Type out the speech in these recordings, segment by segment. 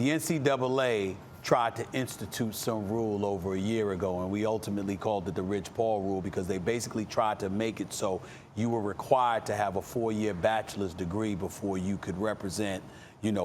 The NCAA tried to institute some rule over a year ago, and we ultimately called it the Rich Paul rule because they basically tried to make it so you were required to have a 4-year bachelor's degree before you could represent,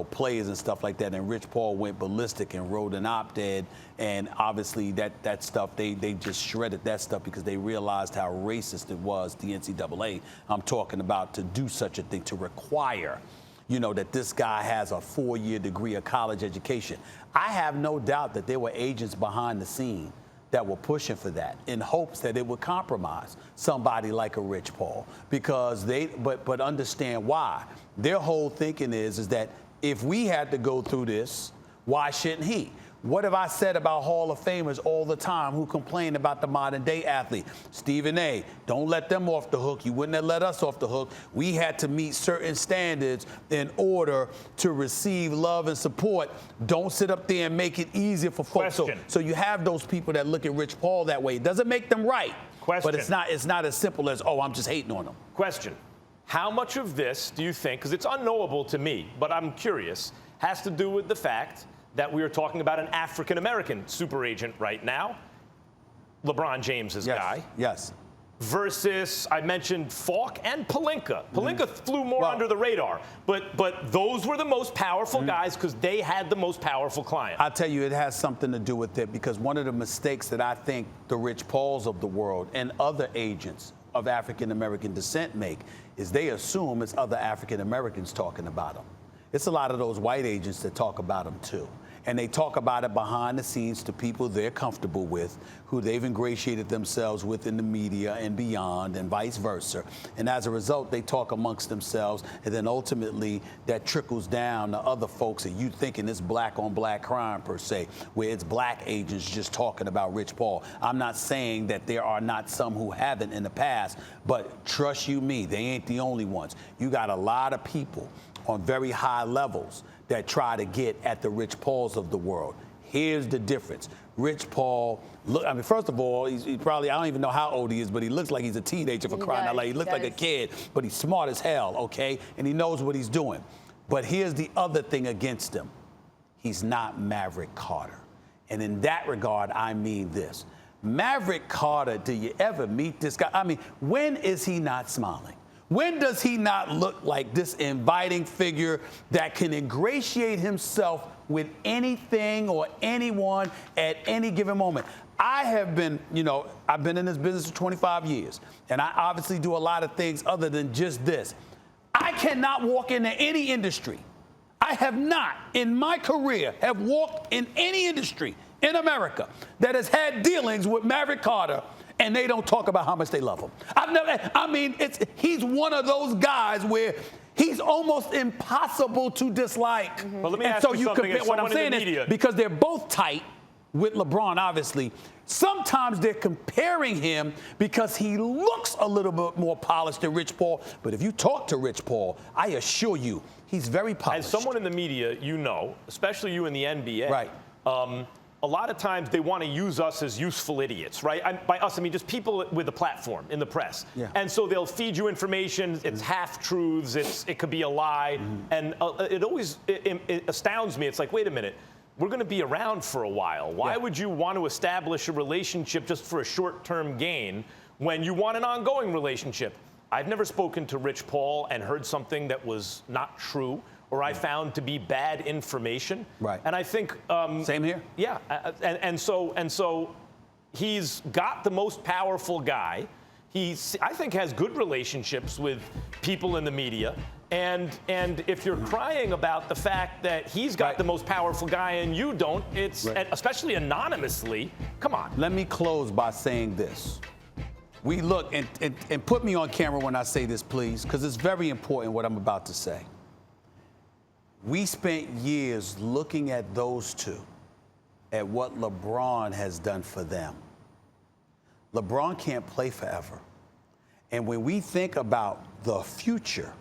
players and stuff like that. And Rich Paul went ballistic and wrote an op-ed, and obviously that stuff, they just shredded that stuff because they realized how racist it was, the NCAA. I'm talking about to do such a thing, to require that this guy has a 4-year degree of college education. I have no doubt that there were agents behind the scene that were pushing for that in hopes that it would compromise somebody like a Rich Paul, because but understand why. Their whole thinking is that if we had to go through this, why shouldn't he? What have I said about Hall of Famers all the time who complain about the modern day athlete? Stephen A., don't let them off the hook. You wouldn't have let us off the hook. We had to meet certain standards in order to receive love and support. Don't sit up there and make it easier for folks. So you have those people that look at Rich Paul that way. It doesn't make them right. But it's not as simple as, I'm just hating on them. Question. How much of this do you think, because it's unknowable to me, but I'm curious, has to do with the fact that we are talking about an African-American super agent right now, LeBron James's guy. Yes. Versus, I mentioned Falk and Pelinka. Pelinka flew more under the radar, but those were the most powerful guys because they had the most powerful client. I'll tell you, it has something to do with it, because one of the mistakes that I think the Rich Pauls of the world and other agents of African-American descent make is they assume it's other African-Americans talking about them. It's a lot of those white agents that talk about them too. And they talk about it behind the scenes to people they're comfortable with, who they've ingratiated themselves with in the media and beyond, and vice versa. And as a result, they talk amongst themselves, and then ultimately that trickles down to other folks, and you thinking it's black on black crime per se, where it's black agents just talking about Rich Paul. I'm not saying that there are not some who haven't in the past, but trust you me, they ain't the only ones. You got a lot of people on very high levels that try to get at the Rich Pauls of the world. Here's the difference. Rich Paul, first of all, he's probably, I don't even know how old he is, but he looks like he's a teenager for crying out loud. He looks like a kid, but he's smart as hell, okay? And he knows what he's doing. But here's the other thing against him. He's not Maverick Carter. And in that regard, I mean this. Maverick Carter, do you ever meet this guy? When is he not smiling? When does he not look like this inviting figure that can ingratiate himself with anything or anyone at any given moment? I have been, I've been in this business for 25 years, and I obviously do a lot of things other than just this. I cannot walk into any industry. I have not, in my career, have walked in any industry in America that has had dealings with Maverick Carter, and they don't talk about how much they love him. He's one of those guys where he's almost impossible to dislike. Well, let me ask you something. What I'm saying is, because they're both tight with LeBron, obviously, sometimes they're comparing him because he looks a little bit more polished than Rich Paul. But if you talk to Rich Paul, I assure you, he's very polished. As someone in the media, especially you in the NBA, right? A lot of times they want to use us as useful idiots, right? By us, I mean just people with a platform in the press. Yeah. And so they'll feed you information, it's half-truths, it could be a lie. And it always astounds me. It's like, wait a minute, we're going to be around for a while. Why would you want to establish a relationship just for a short-term gain when you want an ongoing relationship? I've never spoken to Rich Paul and heard something that was not true, or I found to be bad information. Right. And I think same here. Yeah. And so he's got the most powerful guy. I think has good relationships with people in the media. And if you're crying about the fact that he's got the most powerful guy and you don't, especially anonymously, come on. Let me close by saying this. We look, and put me on camera when I say this, please, because it's very important what I'm about to say. We spent years looking at those two, at what LeBron has done for them. LeBron can't play forever. And when we think about the future,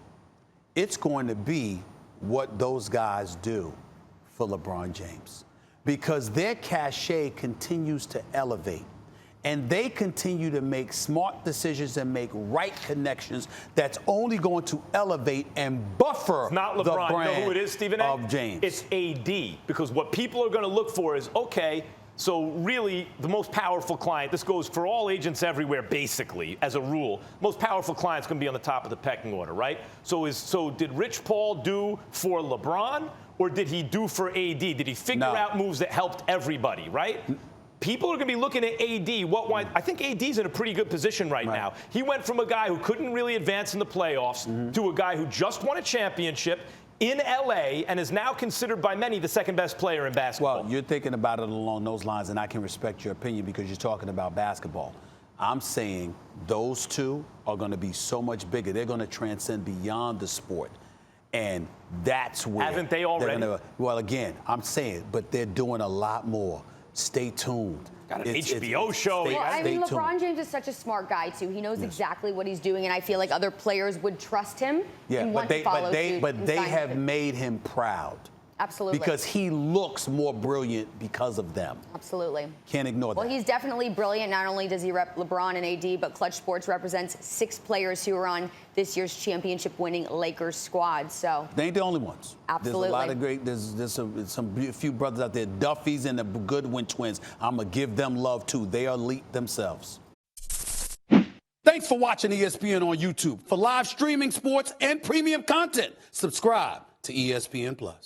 it's going to be what those guys do for LeBron James, because their cachet continues to elevate. and they continue to make smart decisions and make right connections, that's only going to elevate and buffer It's not LeBron. the You know brand who it is, Stephen A? of James. It's AD, because what people are going to look for is, okay, so really the most powerful client, this goes for all agents everywhere basically, as a rule, most powerful client's going to be on the top of the pecking order, right? So did Rich Paul do for LeBron, or did he do for AD? Did he figure out moves that helped everybody, right? People are going to be looking at AD. I think AD's in a pretty good position right now. He went from a guy who couldn't really advance in the playoffs to a guy who just won a championship in L.A. and is now considered by many the second best player in basketball. Well, you're thinking about it along those lines, and I can respect your opinion because you're talking about basketball. I'm saying those two are going to be so much bigger. They're going to transcend beyond the sport. And that's where. Haven't they already? Well, again, I'm saying, but they're doing a lot more. Stay tuned. Got an HBO show. Well, I mean, LeBron tuned. James is such a smart guy, too. He knows exactly what he's doing, and I feel like other players would trust him and want to follow suit. But they have made him proud. Absolutely. Because he looks more brilliant because of them. Absolutely. Can't ignore that. Well, he's definitely brilliant. Not only does he rep LeBron and AD, but Klutch Sports represents 6 players who are on this year's championship-winning Lakers squad. So they ain't the only ones. Absolutely. There's a lot of great. There's a few brothers out there, Duffys and the Goodwin twins. I'm gonna give them love too. They are elite themselves. Thanks for watching ESPN on YouTube. For live streaming sports and premium content, subscribe to ESPN Plus.